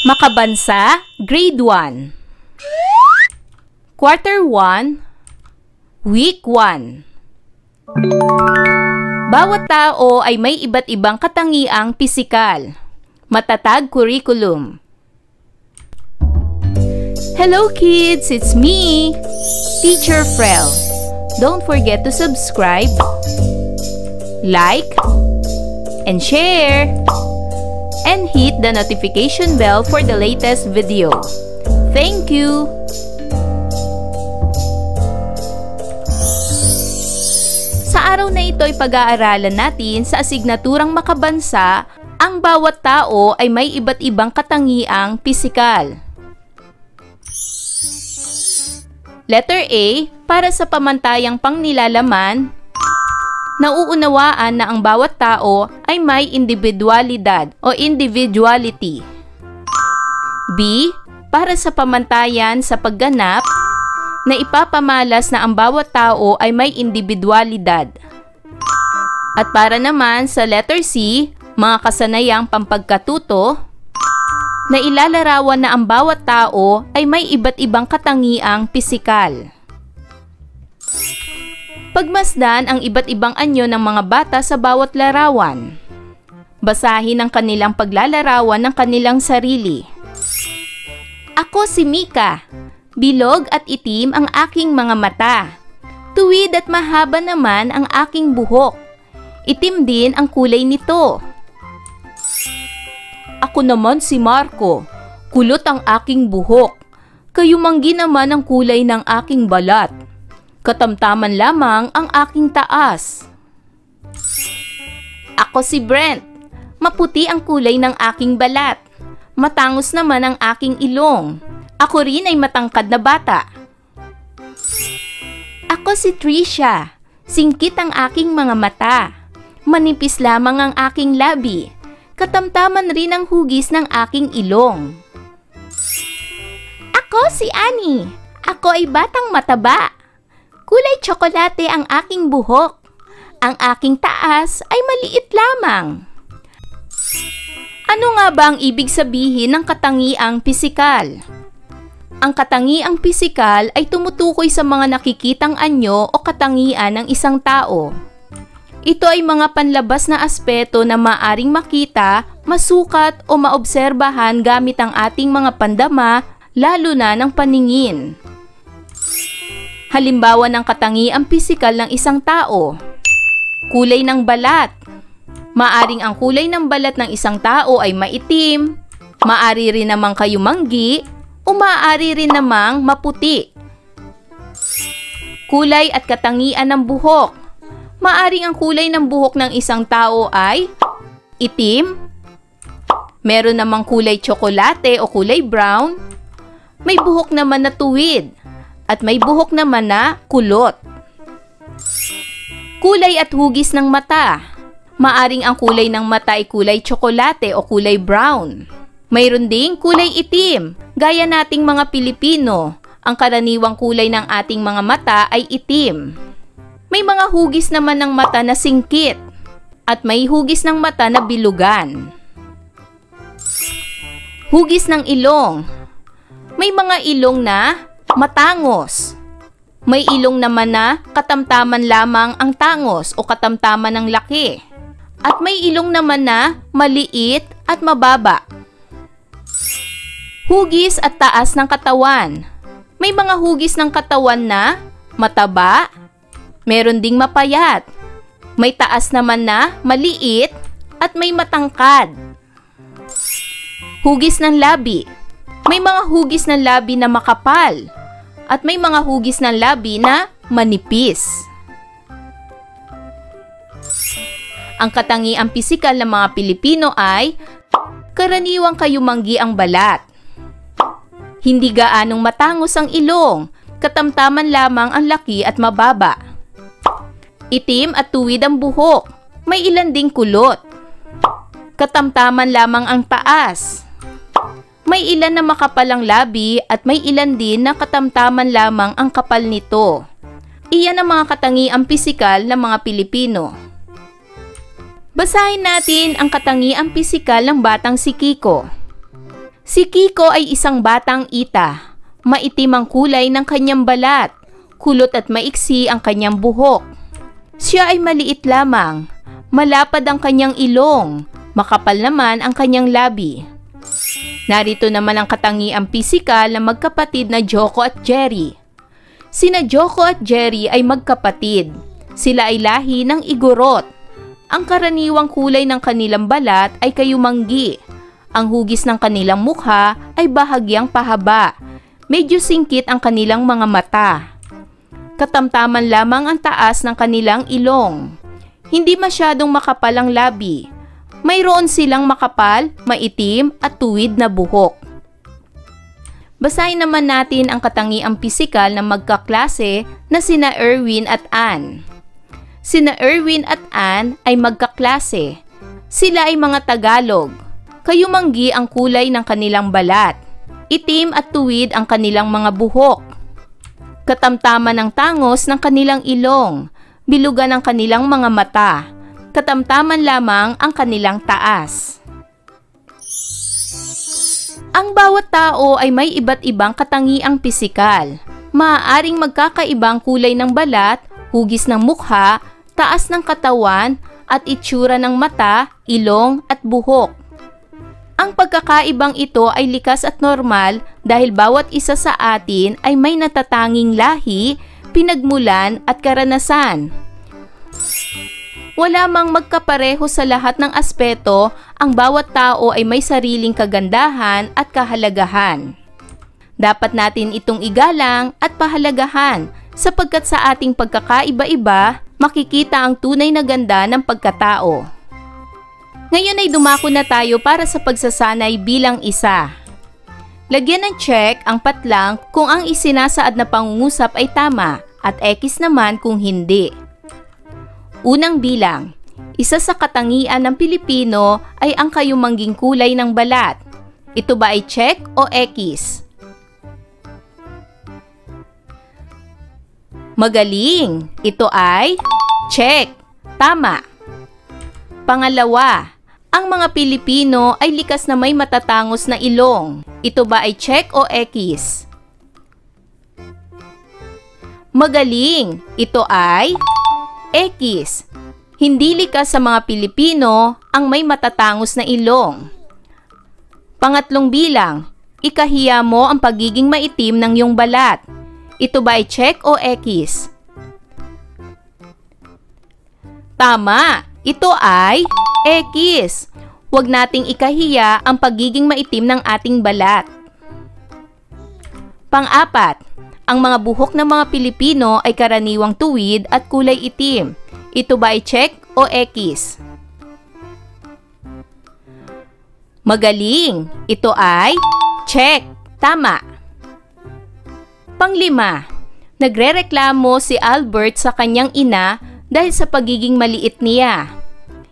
Makabansa, Grade 1. Quarter 1, Week 1. Bawat tao ay may iba't ibang katangiang pisikal. Matatag curriculum. Hello kids, it's me, Teacher Frel. Don't forget to subscribe, like, and share, and hit the notification bell for the latest video. Thank you! Sa araw na ito ay pag-aaralan natin sa asignaturang makabansa, ang bawat tao ay may iba't ibang katangiang pisikal. Letter A, para sa pamantayang pangnilalaman, nauunawaan na ang bawat tao ay may individualidad o individuality. B, para sa pamantayan sa pagganap, na ipapamalas na ang bawat tao ay may individualidad. At para naman sa letter C, mga kasanayang pampagkatuto, na ilalarawan na ang bawat tao ay may iba't ibang katangiang pisikal. Pagmasdan ang iba't ibang anyo ng mga bata sa bawat larawan. Basahin ang kanilang paglalarawan ng kanilang sarili. Ako si Mika. Bilog at itim ang aking mga mata. Tuwid at mahaba naman ang aking buhok. Itim din ang kulay nito. Ako naman si Marco. Kulot ang aking buhok. Kayumanggi naman ang kulay ng aking balat. Katamtaman lamang ang aking taas. Ako si Brent. Maputi ang kulay ng aking balat. Matangos naman ang aking ilong. Ako rin ay matangkad na bata. Ako si Trisha. Singkit ang aking mga mata. Manipis lamang ang aking labi. Katamtaman rin ang hugis ng aking ilong. Ako si Annie. Ako ay batang mataba. Kulay tsokolate ang aking buhok. Ang aking taas ay maliit lamang. Ano nga ba ang ibig sabihin ng katangiang pisikal? Ang katangiang pisikal ay tumutukoy sa mga nakikitang anyo o katangian ng isang tao. Ito ay mga panlabas na aspeto na maaring makita, masukat o maobserbahan gamit ang ating mga pandama, lalo na ng paningin. Halimbawa ng katangiang pisikal ng isang tao. Kulay ng balat. Maaring ang kulay ng balat ng isang tao ay maitim, maari rin namang kayumanggi, o maaari rin namang maputi. Kulay at katangian ng buhok. Maaring ang kulay ng buhok ng isang tao ay itim, meron namang kulay tsokolate o kulay brown, may buhok naman na tuwid, at may buhok naman na kulot. Kulay at hugis ng mata. Maaring ang kulay ng mata ay kulay tsokolate o kulay brown. Mayroon ding kulay itim, gaya nating mga Pilipino. Ang karaniwang kulay ng ating mga mata ay itim. May mga hugis naman ng mata na singkit, at may hugis ng mata na bilugan. Hugis ng ilong. May mga ilong na matangos. May ilong naman na katamtaman lamang ang tangos o katamtaman ng laki. At may ilong naman na maliit at mababa. Hugis at taas ng katawan. May mga hugis ng katawan na mataba, meron ding mapayat. May taas naman na maliit at may matangkad. Hugis ng labi. May mga hugis ng labi na makapal at may mga hugis ng labi na manipis. Ang katangiang pisikal ng mga Pilipino ay karaniwang kayumanggi ang balat. Hindi gaanong matangos ang ilong, katamtaman lamang ang laki at mababa. Itim at tuwid ang buhok, may ilan ding kulot. Katamtaman lamang ang taas. May ilan na makapalang labi at may ilan din na katamtaman lamang ang kapal nito. Iyan ang mga katangiang pisikal ng mga Pilipino. Basahin natin ang katangiang pisikal ng batang si Kiko. Si Kiko ay isang batang ita. Maitim ang kulay ng kanyang balat. Kulot at maiksi ang kanyang buhok. Siya ay maliit lamang. Malapad ang kanyang ilong. Makapal naman ang kanyang labi. Narito naman ang katangiang pisikal ng magkapatid na Joko at Jerry. Sina Joko at Jerry ay magkapatid. Sila ay lahi ng Igorot. Ang karaniwang kulay ng kanilang balat ay kayumanggi. Ang hugis ng kanilang mukha ay bahagyang pahaba. Medyo singkit ang kanilang mga mata. Katamtaman lamang ang taas ng kanilang ilong. Hindi masyadong makapal ang labi. Mayroon silang makapal, maitim at tuwid na buhok. Basahin naman natin ang katangiang pisikal ng magkaklase na sina Erwin at Ann. Sina Erwin at Ann ay magkaklase. Sila ay mga Tagalog. Kayumanggi ang kulay ng kanilang balat. Itim at tuwid ang kanilang mga buhok. Katamtaman ang tangos ng kanilang ilong. Bilugan ang kanilang mga mata. Katamtaman lamang ang kanilang taas. Ang bawat tao ay may iba't ibang katangiang pisikal. Maaaring magkakaibang kulay ng balat, hugis ng mukha, taas ng katawan, at itsura ng mata, ilong at buhok. Ang pagkakaibang ito ay likas at normal dahil bawat isa sa atin ay may natatanging lahi, pinagmulan at karanasan. Wala mang magkapareho sa lahat ng aspeto, ang bawat tao ay may sariling kagandahan at kahalagahan. Dapat natin itong igalang at pahalagahan sapagkat sa ating pagkakaiba-iba, makikita ang tunay na ganda ng pagkatao. Ngayon ay dumako na tayo para sa pagsasanay bilang isa. Lagyan ng check ang patlang kung ang isinasaad na pangungusap ay tama at X naman kung hindi. Unang bilang, isa sa katangian ng Pilipino ay ang kayumangging kulay ng balat. Ito ba ay check o X? Magaling! Ito ay check. Tama. Pangalawa, ang mga Pilipino ay likas na may matatangos na ilong. Ito ba ay check o X? Magaling! Ito ay X. Hindi likas sa mga Pilipino ang may matatangos na ilong. Pangatlong bilang, ikahiya mo ang pagiging maitim ng iyong balat. Ito ba ay check o X? Tama! Ito ay X. Huwag nating ikahiya ang pagiging maitim ng ating balat. Pang-apat, ang mga buhok ng mga Pilipino ay karaniwang tuwid at kulay itim. Ito ba ay check o X? Magaling! Ito ay check. Tama. Panglima, nagrereklamo si Albert sa kanyang ina dahil sa pagiging maliit niya.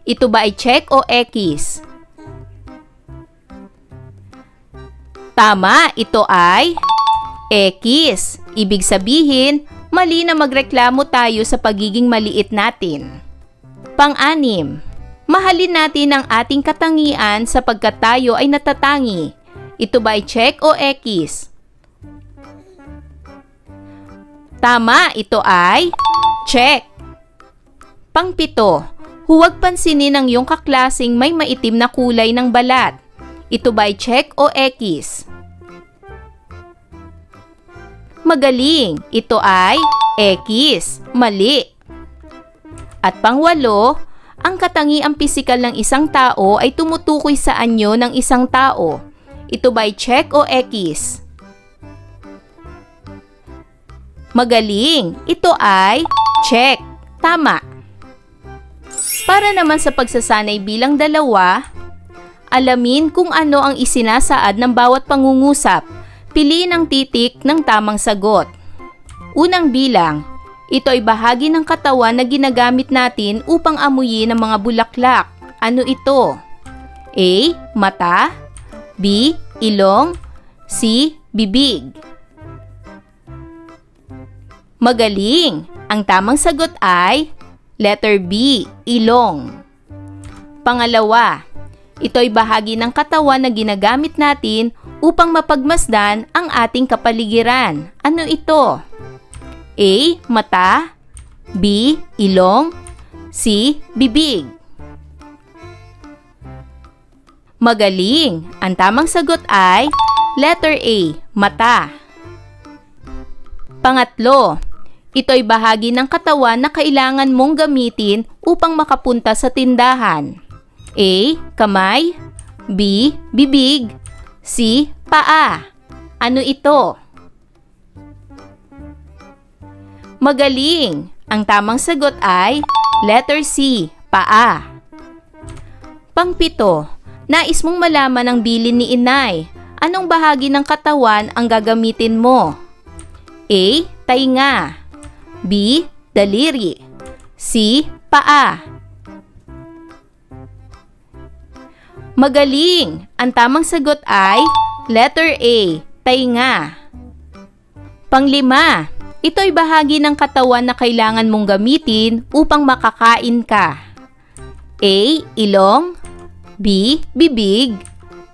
Ito ba ay check o X? Tama, ito ay X. Ibig sabihin, mali na magreklamo tayo sa pagiging maliit natin. Pang-anim, mahalin natin ang ating katangian sapagkat tayo ay natatangi. Ito ba ay check o X? Tama, ito ay check. Pang-pito, huwag pansinin ang iyong kaklasing may maitim na kulay ng balat. Ito ba ay check o X? Magaling! Ito ay X. Mali. At pangwalo, ang katangiang pisikal ng isang tao ay tumutukoy sa anyo ng isang tao. Ito ba ay check o X? Magaling! Ito ay check. Tama. Para naman sa pagsasanay bilang dalawa, alamin kung ano ang isinasaad ng bawat pangungusap. Piliin ang titik ng tamang sagot. Unang bilang, ito ay bahagi ng katawan na ginagamit natin upang amuyin ang mga bulaklak. Ano ito? A. Mata. B. Ilong. C. Bibig. Magaling! Ang tamang sagot ay letter B. Ilong. Pangalawa, Ito ay bahagi ng katawan na ginagamit natin upang mapagmasdan ang ating kapaligiran. Ano ito? A. Mata. B. Ilong. C. Bibig. Magaling! Ang tamang sagot ay letter A. Mata. Pangatlo, ito ay bahagi ng katawan na kailangan mong gamitin upang makapunta sa tindahan. A. Kamay. B. Bibig. C. Paa. Ano ito? Magaling! Ang tamang sagot ay letter C. Paa. Pangpito, nais mong malaman ang bilin ni inay. Anong bahagi ng katawan ang gagamitin mo? A. Tainga. B. Daliri. C. Paa. Magaling! Ang tamang sagot ay letter A. Tainga. Panglima, ito ay bahagi ng katawan na kailangan mong gamitin upang makakain ka. A. Ilong. B. Bibig.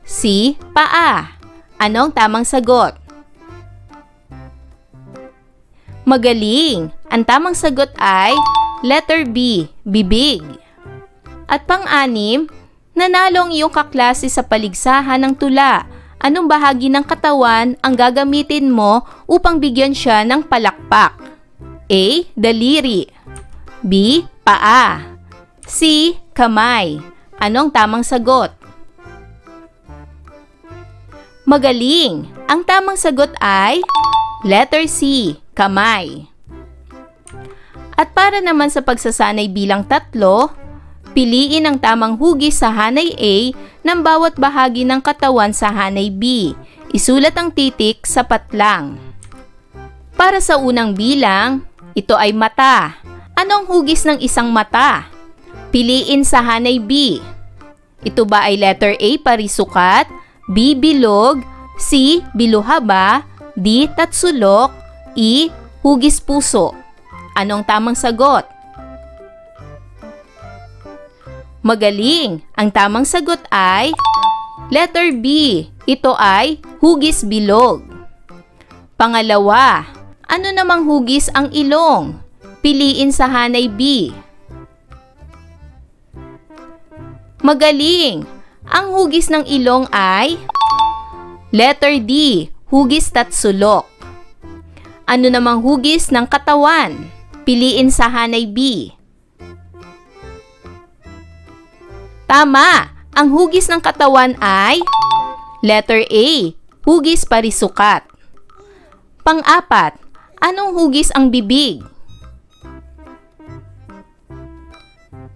C. Paa. Anong tamang sagot? Magaling! Ang tamang sagot ay letter B. Bibig. At pang-anim, nanalo ang iyong kaklase sa paligsahan ng tula. Anong bahagi ng katawan ang gagamitin mo upang bigyan siya ng palakpak? A. Daliri. B. Paa. C. Kamay. Anong tamang sagot? Magaling! Ang tamang sagot ay letter C. Kamay. At para naman sa pagsasanay bilang 3, piliin ang tamang hugis sa hanay A ng bawat bahagi ng katawan sa hanay B. Isulat ang titik sapat lang. Para sa unang bilang, ito ay mata. Anong hugis ng isang mata? Piliin sa hanay B. Ito ba ay letter A, parisukat, B, bilog, C, biluhaba, D, tatsulok, E, hugis puso? Anong tamang sagot? Magaling! Ang tamang sagot ay letter B. Ito ay hugis bilog. Pangalawa, ano namang hugis ang ilong? Piliin sa hanay B. Magaling! Ang hugis ng ilong ay letter D. Hugis tatsulok. Ano namang hugis ng katawan? Piliin sa hanay B. Tama! Ang hugis ng katawan ay letter A. Hugis parisukat. Pang-apat, anong hugis ang bibig?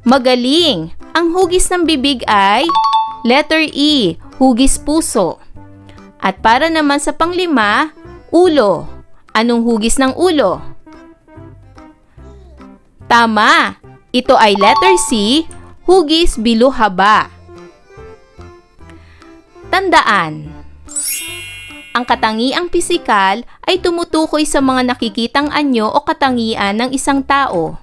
Magaling! Ang hugis ng bibig ay letter E. Hugis puso. At para naman sa panglima, ulo. Anong hugis ng ulo? Tama! Ito ay letter C. Hugis biluhaba. Tandaan, ang katangiang pisikal ay tumutukoy sa mga nakikitang anyo o katangian ng isang tao.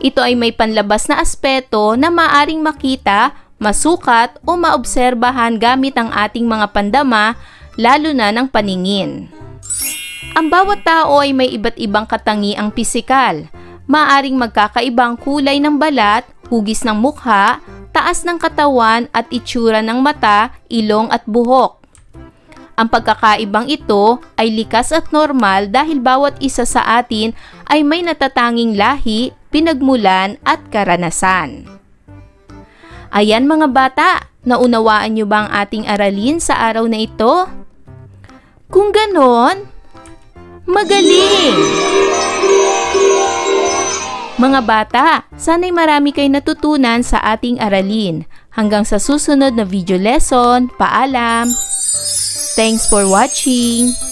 Ito ay may panlabas na aspeto na maaring makita, masukat o maobserbahan gamit ang ating mga pandama, lalo na ng paningin. Ang bawat tao ay may iba't ibang katangiang pisikal. Maaring magkakaibang kulay ng balat, hugis ng mukha, taas ng katawan at itsura ng mata, ilong at buhok. Ang pagkakaibang ito ay likas at normal dahil bawat isa sa atin ay may natatanging lahi, pinagmulan at karanasan. Ayan mga bata, naunawaan niyo ba ang ating aralin sa araw na ito? Kung ganon, magaling! Mga bata, sana'y marami kayo natutunan sa ating aralin. Hanggang sa susunod na video lesson, paalam! Thanks for watching!